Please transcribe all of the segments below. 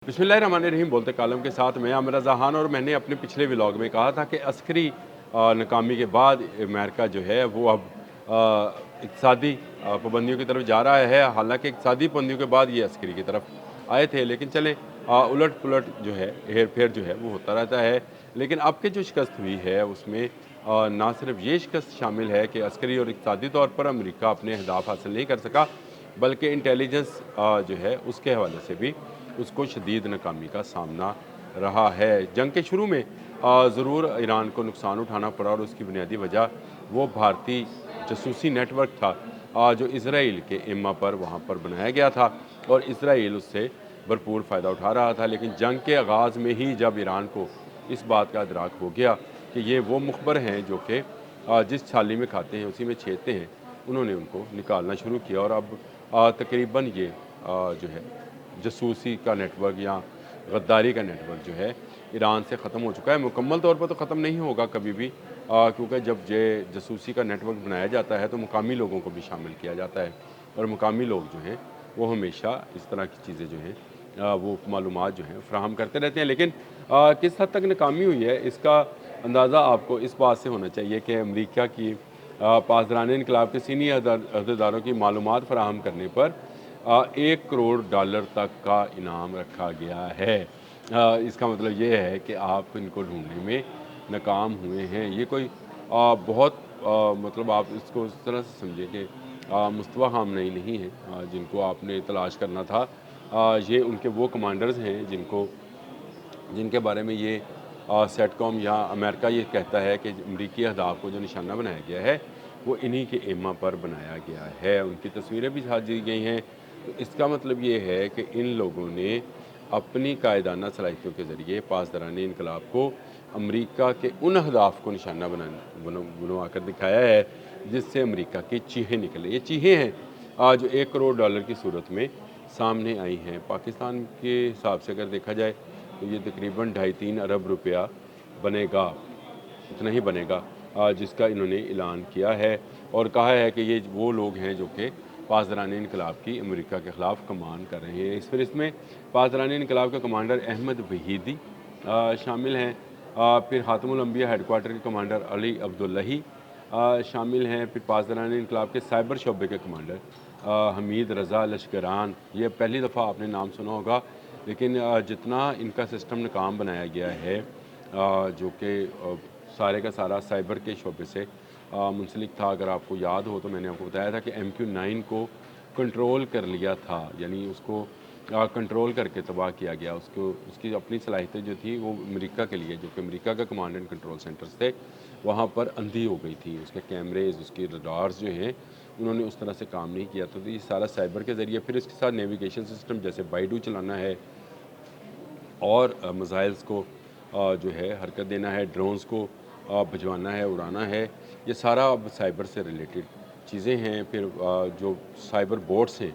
बिस्मिल्लाहिर्रहमानिर्रहीम बोलते कालम के साथ मैं आमिर रज़ा खान। और मैंने अपने पिछले व्लॉग में कहा था कि अस्करी नाकामी के बाद अमेरिका जो है वो अब इक़्तिसादी पाबंदियों की तरफ जा रहा है। हालांकि इक़्तिसादी पाबंदियों के बाद ये अस्करी की तरफ आए थे, लेकिन चले उलट पुलट जो है, हेर फेर जो है वो होता रहता है। लेकिन अब के जो शिकस्त हुई है उसमें ना सिर्फ ये शिकस्त शामिल है कि अस्करी और इक़्तिसादी तौर पर अमेरिका अपने अहदाफ हासिल नहीं कर सका, बल्कि इंटेलिजेंस जो है उसके हवाले से भी उसको शदीद नाकामी का सामना रहा है। जंग के शुरू में ज़रूर ईरान को नुकसान उठाना पड़ा और उसकी बुनियादी वजह वो भारतीय जासूसी नेटवर्क था जो इसराइल के इम्मा पर वहाँ पर बनाया गया था और इसराइल उससे भरपूर फ़ायदा उठा रहा था। लेकिन जंग के आगाज़ में ही जब ईरान को इस बात का इदराक हो गया कि ये वो मुखबर हैं जो कि जिस थाली में खाते हैं उसी में छेदते हैं, उन्होंने उनको निकालना शुरू किया और अब तकरीबन ये जो है जासूसी का नेटवर्क या गद्दारी का नेटवर्क जो है ईरान से ख़त्म हो चुका है। मुकम्मल तौर पर तो ख़त्म नहीं होगा कभी भी, क्योंकि जब ये जासूसी का नेटवर्क बनाया जाता है तो मुकामी लोगों को भी शामिल किया जाता है और मुकामी लोग जो हैं वो हमेशा इस तरह की चीज़ें जो हैं वो मालूमात जो हैं फ़राहम करते रहते हैं। लेकिन किस हद तक नाकामी हुई है इसका अंदाज़ा आपको इस बात से होना चाहिए कि अमरीका की पासदारान इनकलाब के सीनियर अहदेदारों की मालूमात फ़राहम करने पर $1 करोड़ तक का इनाम रखा गया है। इसका मतलब ये है कि आप इनको ढूंढने में नाकाम हुए हैं। ये कोई बहुत मतलब आप इसको इस तरह से समझें कि मुस्तफ़ा खामनई नहीं है जिनको आपने तलाश करना था। ये उनके वो कमांडर्स हैं जिनके बारे में ये सेटकॉम या अमेरिका ये कहता है कि अमरीकी अहदाफ को जो निशाना बनाया गया है वो इन्हीं के एमा पर बनाया गया है। उनकी तस्वीरें भी साथ दी गई हैं। तो इसका मतलब ये है कि इन लोगों ने अपनी कायदाना सलाहियतों के ज़रिए पासदारान इनकलाब को अमरीका के उन अहदाफ को निशाना बनवा कर दिखाया है जिससे अमरीका की चीखें निकले। ये चीखें हैं जो $1 करोड़ की सूरत में सामने आई हैं। पाकिस्तान के हिसाब से अगर देखा जाए तो ये तकरीबन 2.5-3 अरब रुपया बनेगा, इतना ही बनेगा जिसका इन्होंने ऐलान किया है और कहा है कि ये वो लोग हैं जो कि पासदारान इनकलाब की अमेरिका के ख़िलाफ़ कमान कर रहे हैं। फिर इसमें पासदारान इनकलाब के कमांडर अहमद वहीदी शामिल हैं। फिर ख़ातमुल अंबिया हेडक्वार्टर के कमांडर अली अब्दुल्लाही शामिल हैं। फिर पासदारान इनकलाब के साइबर शोबे के कमांडर हमीद रज़ा लश्करान, ये पहली दफ़ा आपने नाम सुना होगा, लेकिन जितना इनका सिस्टम नाकाम बनाया गया है जो कि सारे का सारा साइबर के शोबे से मुंसलिक था। अगर आपको याद हो तो मैंने आपको बताया था कि MQ9 को कंट्रोल कर लिया था, यानी उसको कंट्रोल करके तबाह किया गया। उसको उसकी अपनी सलाहियतें जो थी वो अमेरिका के लिए, जो कि अमेरिका का कमांड एंड कंट्रोल सेंटर्स थे, वहाँ पर अंधी हो गई थी। उसके कैमरेज, उसकी रडार्स जो हैं उन्होंने उस तरह से काम नहीं किया। तो ये सारा साइबर के ज़रिए, फिर इसके साथ नेविगेशन सिस्टम जैसे बाइडू चलाना है और मिसाइल्स को जो है हरकत देना है, ड्रोन्स को भिजवाना है, उड़ाना है, ये सारा अब साइबर से रिलेटेड चीज़ें हैं। फिर जो साइबर बोट्स हैं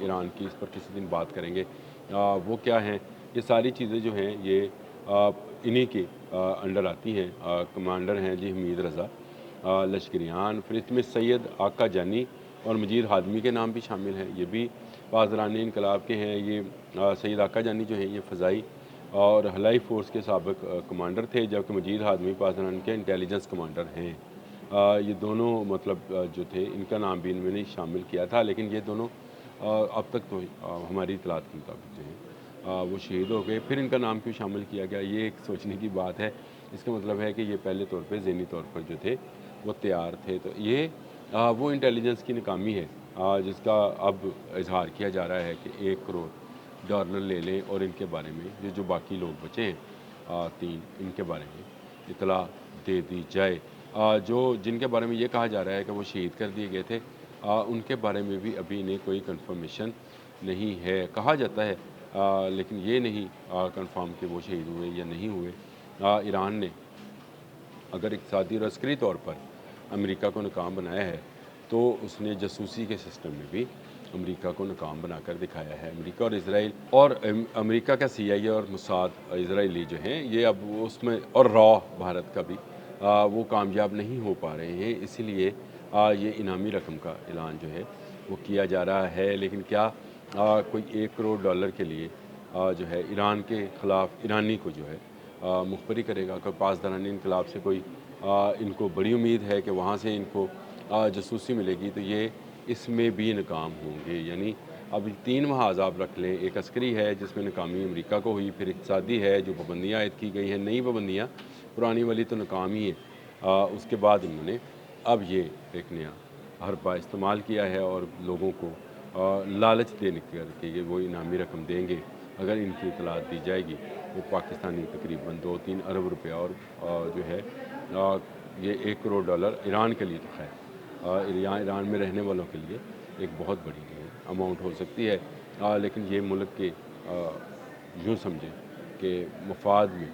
ईरान की, इस पर किसी दिन बात करेंगे वो क्या हैं। ये सारी चीज़ें जो हैं ये इन्हीं के अंडर आती हैं। कमांडर हैं जी हमीद रज़ा लश्करियान। फिर इसमें सैयद आका जानी और मजीद हादमी के नाम भी शामिल हैं, ये भी पासदारान इनकलाब के हैं। ये सैयद आका जानी जो हैं ये फ़ज़ाई और हलाई फ़ोर्स के साबिक़ कमांडर थे, जबकि मजीद हादमी पासदारान के इंटेलिजेंस कमांडर हैं। ये दोनों मतलब जो थे इनका नाम भी इन्होंने शामिल किया था, लेकिन ये दोनों अब तक तो हमारी इतलात के मुताबिक जो हैं वो शहीद हो गए। फिर इनका नाम क्यों शामिल किया गया, ये एक सोचने की बात है। इसका मतलब है कि ये पहले तौर पे ज़हनी तौर पर जो थे वो तैयार थे। तो ये वो इंटेलिजेंस की नाकामी है जिसका अब इजहार किया जा रहा है कि $1 करोड़ ले लें और इनके बारे में जो बाकी लोग बचे हैं 3, इनके बारे में इतला दे दी जाए। जो जिनके बारे में ये कहा जा रहा है कि वो शहीद कर दिए गए थे, उनके बारे में भी अभी इन्हें कोई कंफर्मेशन नहीं है। कहा जाता है लेकिन ये नहीं कंफर्म कि वो शहीद हुए या नहीं हुए। ईरान ने अगर इक़्तिसादी और अस्करी तौर पर अमेरिका को नाकाम बनाया है तो उसने जासूसी के सिस्टम में भी अमेरिका को नाकाम बनाकर दिखाया है। अमेरिका और इसराइल और अमेरिका का CIA और मोसाद इसराइली जो हैं ये अब उसमें, और रॉ भारत का भी वो कामयाब नहीं हो पा रहे हैं। इसीलिए ये इनामी रकम का ऐलान जो है वो किया जा रहा है। लेकिन क्या कोई $1 करोड़ के लिए جو ہے ایران کے خلاف ایرانی کو جو ہے مخبری کرے گا کہ پاسدارانی انقلاب سے کوئی ان کو بڑی امید ہے کہ وہاں سے ان کو جاسوسی ملے گی، تو یہ اس میں بھی ناکام ہوں گے۔ یعنی اب 3 محاذ آپ رکھ لیں، ایک عسکری ہے جس میں ناکامی امریکہ کو ہوئی، پھر اقتصادی ہے جو پابندیاں عائد کی گئی ہیں، نئی پابندیاں، پرانی والی تو ناکام ہی ہے۔ اس کے بعد انہوں نے اب یہ ایک نیا حربہ استعمال کیا ہے اور لوگوں کو لالچ دینے کر کے یہ وہ انعامی رقم دیں گے اگر ان کی اطلاعات دی جائے گی، وہ پاکستانی تقریباً 2-3 ارب روپیہ اور جو ہے یہ $1 کروڑ ایران کے لیے تو خیر ایران میں رہنے والوں کے لیے ایک بہت بڑی اماؤنٹ ہو سکتی ہے، لیکن یہ ملک کے یوں سمجھیں کہ مفاد میں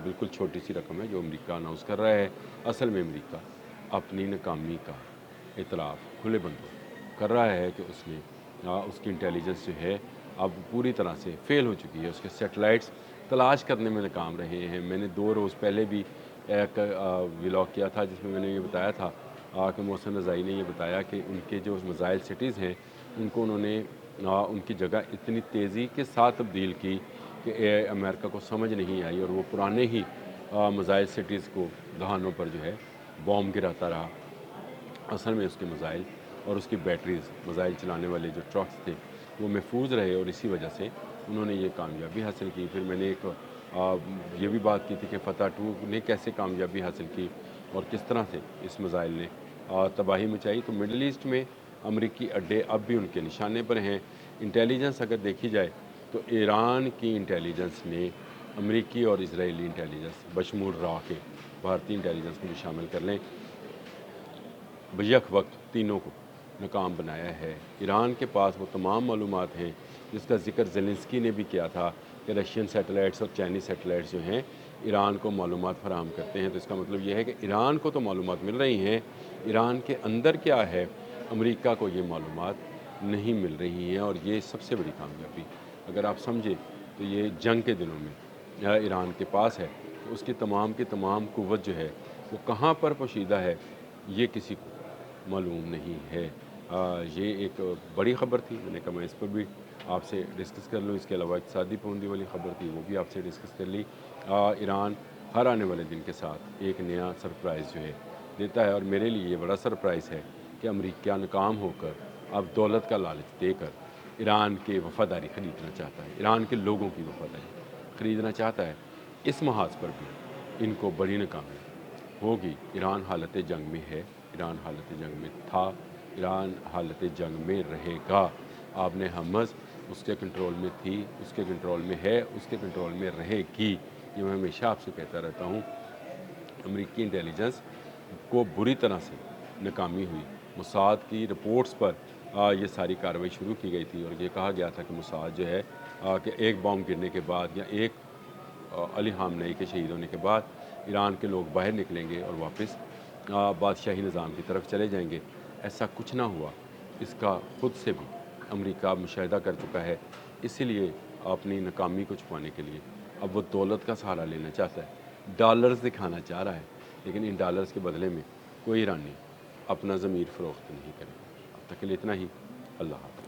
بالکل چھوٹی سی رقم ہے جو امریکہ اناؤنس کر رہا ہے۔ اصل میں امریکہ اپنی ناکامی کا اعتراف کھلے بندوں کر رہا ہے کہ اس نے اس کی انٹیلیجنس جو ہے اب پوری طرح سے فیل ہو چکی ہے، اس کے سیٹلائٹس تلاش کرنے میں ناکام رہے ہیں۔ میں نے 2 روز پہلے بھی ایک ولاگ کیا تھا جس میں نے یہ بتایا تھا کہ محسن رضائی نے یہ بتایا کہ ان کے جو میزائل سٹیز ہیں ان کو انہوں نے ان کی جگہ اتنی تیزی کے ساتھ تبدیل کی کہ امریکہ کو سمجھ نہیں آئی اور وہ پرانے ہی میزائل سٹیز کو دہانوں پر جو ہے بوم گراتا رہا۔ اصل میں اس کے میزائل اور اس کی بیٹریز، میزائل چلانے والے جو ٹرکس تھے وہ محفوظ رہے اور اسی وجہ سے انہوں نے یہ کامیابی حاصل کی۔ پھر میں نے ایک یہ بھی بات کی تھی کہ فتح 2 نے کیسے کامیابی حاصل کی اور کس طرح سے اس میزائل نے تباہی مچائی۔ تو مڈل ایسٹ میں امریکی اڈے اب بھی ان کے نشانے پر ہیں۔ انٹیلیجنس اگر دیکھی جائے تو ایران کی انٹیلیجنس نے امریکی اور اسرائیلی انٹیلیجنس بشمول را کے بھارتی انٹیلیجنس کو بھی شامل کر لیں، بیک وقت تینوں کو ناکام بنایا ہے۔ ایران کے پاس وہ تمام معلومات ہیں جس کا ذکر زیلنسکی نے بھی کیا تھا کہ رشین سیٹلائٹس اور چائنیز سیٹلائٹس جو ہیں ایران کو معلومات فراہم کرتے ہیں۔ تو اس کا مطلب یہ ہے کہ ایران کو تو معلومات مل رہی ہیں، ایران کے اندر کیا ہے امریکہ کو یہ معلومات نہیں مل رہی ہیں، اور یہ سب سے بڑی کامیابی اگر آپ سمجھیں تو یہ جنگ کے دنوں میں ایران کے پاس ہے تو اس کی تمام قوت جو ہے وہ کہاں پر پوشیدہ ہے یہ کسی کو معلوم نہیں ہے۔ یہ ایک بڑی خبر تھی، میں نے کہا میں اس پر بھی آپ سے ڈسکس کر لوں۔ اس کے علاوہ اقتصادی پابندی والی خبر تھی وہ بھی آپ سے ڈسکس کر لی۔ ایران ہر آنے والے دن کے ساتھ ایک نیا سرپرائز جو ہے دیتا ہے، اور میرے لیے یہ بڑا سرپرائز ہے کہ امریکہ ناکام ہو کر اب دولت کا لالچ دے کر ایران کے وفاداری خریدنا چاہتا ہے، ایران کے لوگوں کی وفاداری خریدنا چاہتا ہے۔ اس محاذ پر بھی ان کو بڑی ناکامی ہوگی۔ ایران حالت جنگ میں ہے، ایران حالت جنگ میں تھا، ایران حالت جنگ میں رہے گا۔ آپ نے حماس اس کے کنٹرول میں تھی، اس کے کنٹرول میں ہے، اس کے کنٹرول میں رہے گی، یہ میں ہمیشہ آپ سے کہتا رہتا ہوں۔ امریکی انٹیلیجنس کو بری طرح سے ناکامی ہوئی، موساد کی رپورٹس پر یہ ساری کارروائی شروع کی گئی تھی، اور یہ کہا گیا تھا کہ موساد جو ہے کہ ایک بام گرنے کے بعد یا ایک علی خامنئی کے شہید ہونے کے بعد ایران کے لوگ باہر نکلیں گے اور واپس بادشاہی نظام کی طرف چلے جائیں گے۔ ایسا کچھ نہ ہوا، اس کا خود سے بھی امریکہ مشاہدہ کر چکا ہے۔ اسی لیے اپنی ناکامی کو چھپانے کے لیے اب وہ دولت کا سہارا لینا چاہتا ہے، ڈالرز دکھانا چاہ رہا ہے، لیکن ان ڈالرز کے بدلے میں کوئی ایرانی اپنا ضمیر فروخت نہیں کرے گا۔ اب تک کے لیے اتنا ہی، اللہ حافظ۔